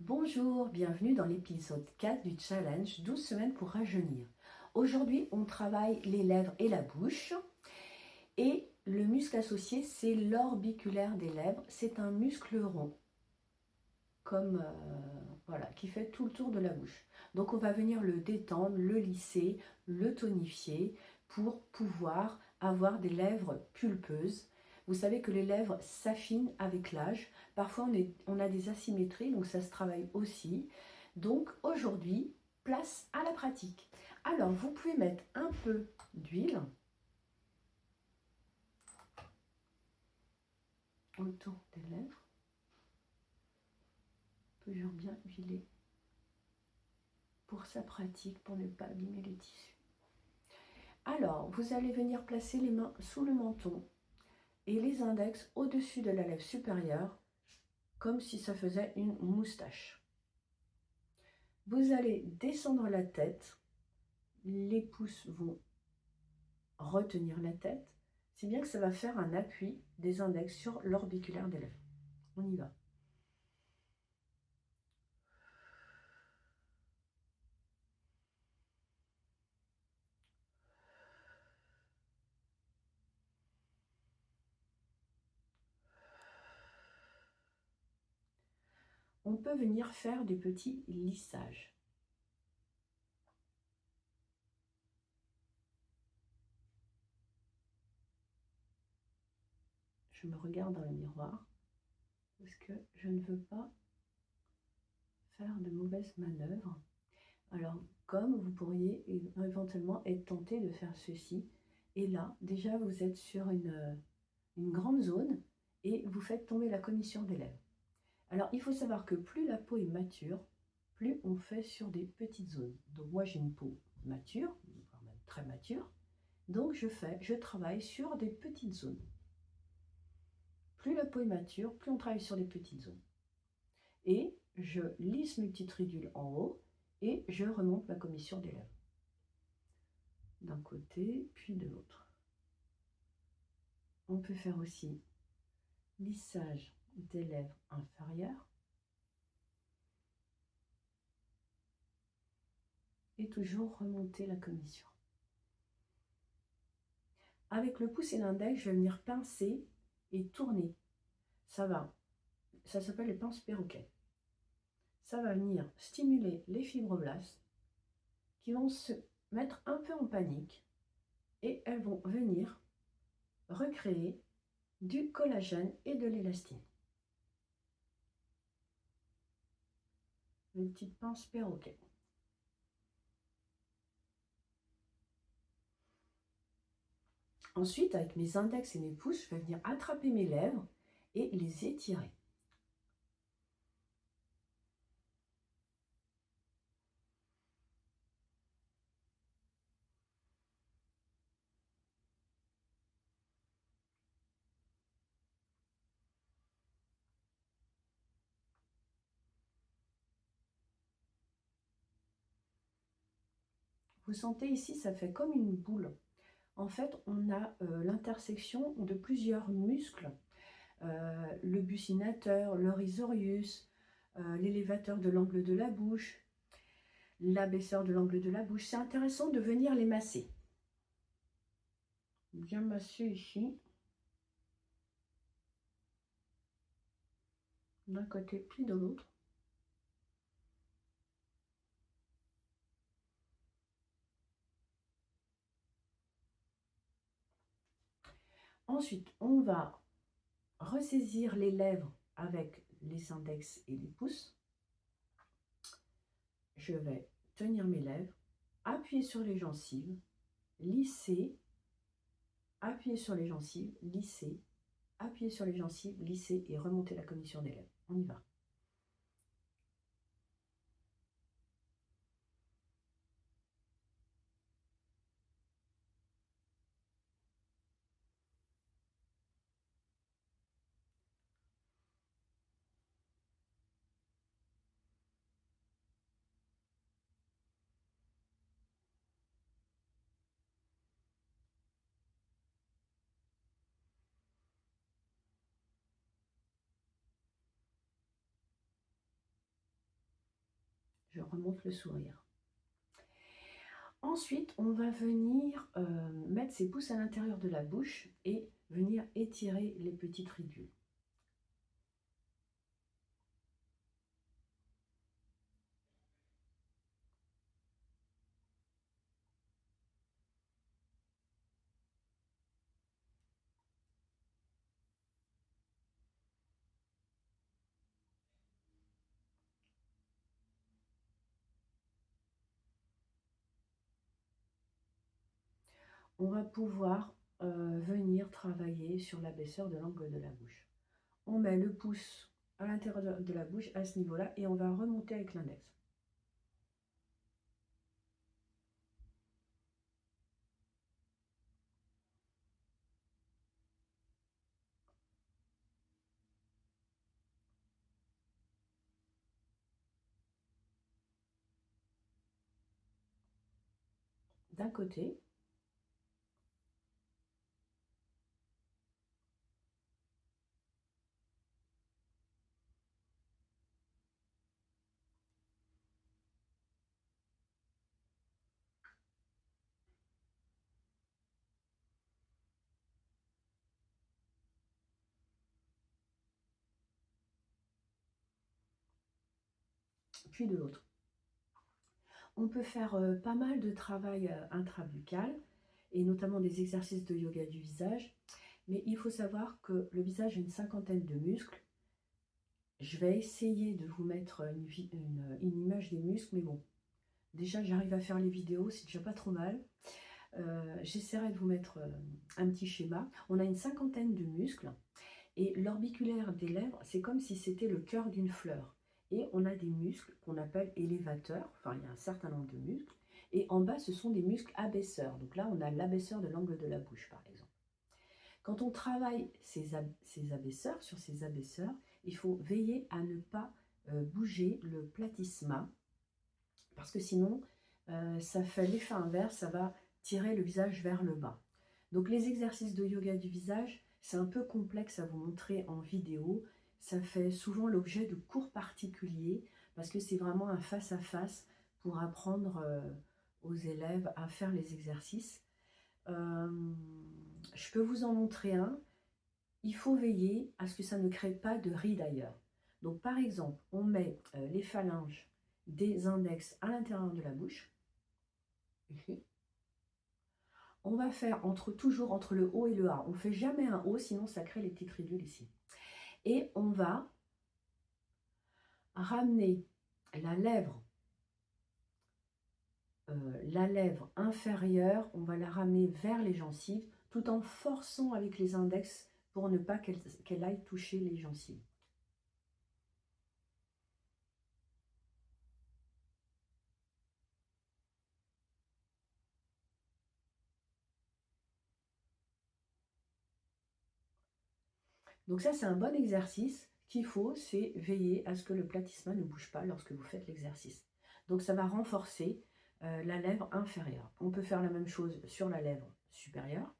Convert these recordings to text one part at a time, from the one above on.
Bonjour, bienvenue dans l'épisode 4 du challenge 12 semaines pour rajeunir. Aujourd'hui, on travaille les lèvres et la bouche. Et le muscle associé, c'est l'orbiculaire des lèvres. C'est un muscle rond, comme voilà, qui fait tout le tour de la bouche. Donc on va venir le détendre, le lisser, le tonifier pour pouvoir avoir des lèvres pulpeuses. Vous savez que les lèvres s'affinent avec l'âge. Parfois, on a des asymétries, donc ça se travaille aussi. Donc aujourd'hui, place à la pratique. Alors, vous pouvez mettre un peu d'huile autour des lèvres. Toujours bien huilé pour sa pratique, pour ne pas abîmer les tissus. Alors, vous allez venir placer les mains sous le menton et les index au-dessus de la lèvre supérieure, comme si ça faisait une moustache. Vous allez descendre la tête, les pouces vont retenir la tête, c'est bien que ça va faire un appui des index sur l'orbiculaire des lèvres. On y va. On peut venir faire des petits lissages. Je me regarde dans le miroir parce que je ne veux pas faire de mauvaises manœuvres. Alors, comme vous pourriez éventuellement être tenté de faire ceci, et là, déjà, vous êtes sur une grande zone et vous faites tomber la commission des lèvres. Alors, il faut savoir que plus la peau est mature, plus on fait sur des petites zones. Donc, moi, j'ai une peau mature, voire même très mature, donc je travaille sur des petites zones. Plus la peau est mature, plus on travaille sur des petites zones. Et je lisse mes petites ridules en haut et je remonte ma commissure des lèvres. D'un côté, puis de l'autre. On peut faire aussi lissage des lèvres inférieures. Et toujours remonter la commission. Avec le pouce et l'index, je vais venir pincer et tourner. Ça s'appelle les pinces perroquets. Ça va venir stimuler les fibroblastes qui vont se mettre un peu en panique et elles vont venir recréer du collagène et de l'élastine. Une petite pince perroquet. Ensuite, avec mes index et mes pouces, je vais venir attraper mes lèvres et les étirer. Vous sentez ici, ça fait comme une boule. En fait, on a l'intersection de plusieurs muscles, le buccinateur, le risorius, l'élévateur de l'angle de la bouche, l'abaisseur de l'angle de la bouche. C'est intéressant de venir les masser. Bien masser ici. D'un côté puis de l'autre. Ensuite, on va ressaisir les lèvres avec les index et les pouces. Je vais tenir mes lèvres, appuyer sur les gencives, lisser, appuyer sur les gencives, lisser, appuyer sur les gencives, lisser et remonter la commission des lèvres. On y va. remonte le sourire. Ensuite, on va venir mettre ses pouces à l'intérieur de la bouche et venir étirer les petites ridules. On va pouvoir venir travailler sur l'abaisseur de l'angle de la bouche. On met le pouce à l'intérieur de la bouche à ce niveau-là et on va remonter avec l'index. D'un côté, puis de l'autre. On peut faire pas mal de travail intrabuccal et notamment des exercices de yoga du visage. Mais il faut savoir que le visage a une cinquantaine de muscles. Je vais essayer de vous mettre une image des muscles, mais bon, déjà j'arrive à faire les vidéos, c'est déjà pas trop mal. J'essaierai de vous mettre un petit schéma. On a une cinquantaine de muscles et l'orbiculaire des lèvres, c'est comme si c'était le cœur d'une fleur. Et on a des muscles qu'on appelle élévateurs, enfin il y a un certain nombre de muscles, et en bas ce sont des muscles abaisseurs. Donc là on a l'abaisseur de l'angle de la bouche par exemple. Quand on travaille ces abaisseurs, sur ces abaisseurs, il faut veiller à ne pas bouger le platysma, parce que sinon ça fait l'effet inverse, ça va tirer le visage vers le bas. Donc les exercices de yoga du visage, c'est un peu complexe à vous montrer en vidéo. Ça fait souvent l'objet de cours particuliers parce que c'est vraiment un face-à-face pour apprendre aux élèves à faire les exercices. Je peux vous en montrer un. Il faut veiller à ce que ça ne crée pas de rides ailleurs. Donc par exemple, on met les phalanges des index à l'intérieur de la bouche. On va faire toujours entre le haut et le A. On ne fait jamais un haut, sinon ça crée les petites ridules ici. Et on va ramener la lèvre inférieure, on va la ramener vers les gencives, tout en forçant avec les index pour ne pas qu'elle aille toucher les gencives. Donc ça, c'est un bon exercice qu'il faut, c'est veiller à ce que le platysma ne bouge pas lorsque vous faites l'exercice. Donc ça va renforcer la lèvre inférieure. On peut faire la même chose sur la lèvre supérieure.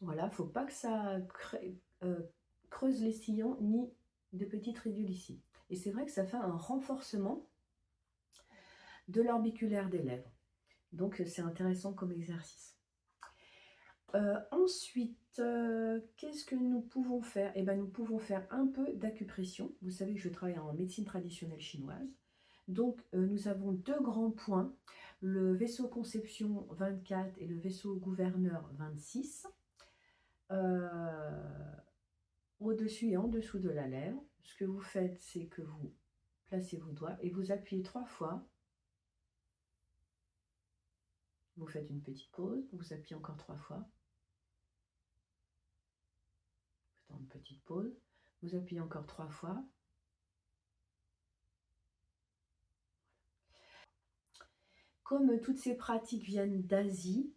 Voilà, il ne faut pas que ça creuse les sillons ni de petites ridules ici. Et c'est vrai que ça fait un renforcement de l'orbiculaire des lèvres. Donc c'est intéressant comme exercice. Ensuite, qu'est-ce que nous pouvons faire? Eh bien, nous pouvons faire un peu d'acupression. Vous savez que je travaille en médecine traditionnelle chinoise. Donc, nous avons deux grands points, le vaisseau conception 24 et le vaisseau gouverneur 26. Au-dessus et en dessous de la lèvre. Ce que vous faites, c'est que vous placez vos doigts et vous appuyez 3 fois. Vous faites une petite pause, vous appuyez encore 3 fois. Vous faites une petite pause, vous appuyez encore 3 fois. Comme toutes ces pratiques viennent d'Asie,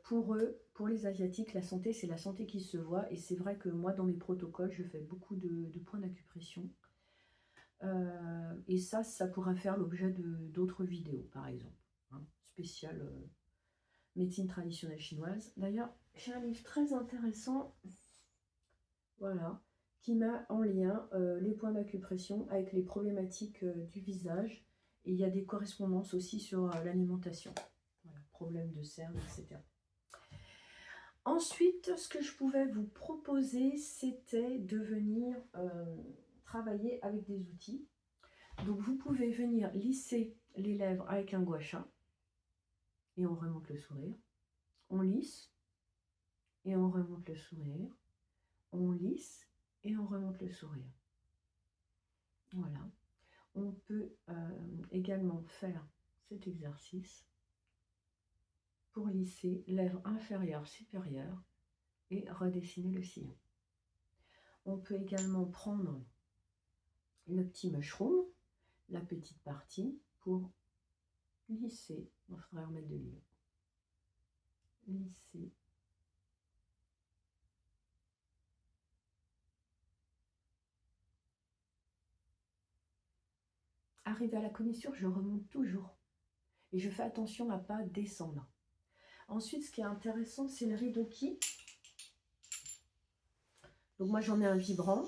pour eux, pour les Asiatiques, la santé, c'est la santé qui se voit. Et c'est vrai que moi, dans mes protocoles, je fais beaucoup de points d'acupression. Et ça pourrait faire l'objet d'autres vidéos, par exemple. Hein, spécial médecine traditionnelle chinoise. D'ailleurs, j'ai un livre très intéressant, voilà, qui met en lien les points d'acupression avec les problématiques du visage. Et il y a des correspondances aussi sur l'alimentation. Voilà, problèmes de cernes, etc. Ensuite, ce que je pouvais vous proposer, c'était de venir travailler avec des outils. Donc, vous pouvez venir lisser les lèvres avec un gua sha et on remonte le sourire. On lisse et on remonte le sourire. On lisse et on remonte le sourire. Voilà. On peut également faire cet exercice pour lisser lèvres inférieures, supérieures et redessiner le sillon. On peut également prendre le petit mushroom, la petite partie, pour lisser. Il faudrait remettre de l'huile. Lisser. Arrivé à la commissure, je remonte toujours. Et je fais attention à ne pas descendre. Ensuite, ce qui est intéressant, c'est le ridoki. Donc moi, j'en ai un vibrant.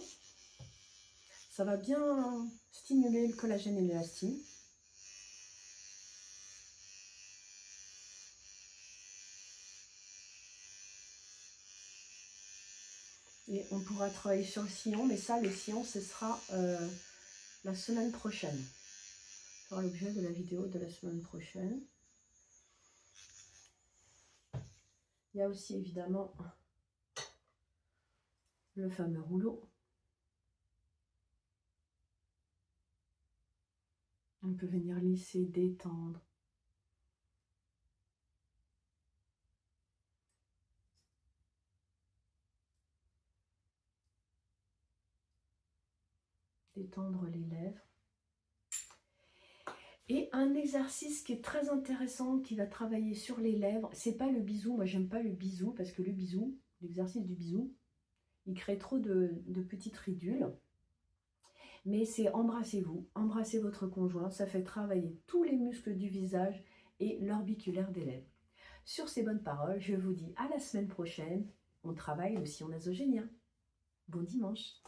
Ça va bien stimuler le collagène et l'élastine. Et on pourra travailler sur le sillon, mais ça, le sillon, ce sera la semaine prochaine. Ce sera l'objet de la vidéo de la semaine prochaine. Il y a aussi évidemment le fameux rouleau. On peut venir lisser, détendre. Détendre les lèvres. Et un exercice qui est très intéressant, qui va travailler sur les lèvres, c'est pas le bisou. Moi, j'aime pas le bisou parce que le bisou, l'exercice du bisou, il crée trop de petites ridules. Mais c'est embrassez-vous, embrassez votre conjoint. Ça fait travailler tous les muscles du visage et l'orbiculaire des lèvres. Sur ces bonnes paroles, je vous dis à la semaine prochaine. On travaille le sillon nasogénien. Bon dimanche.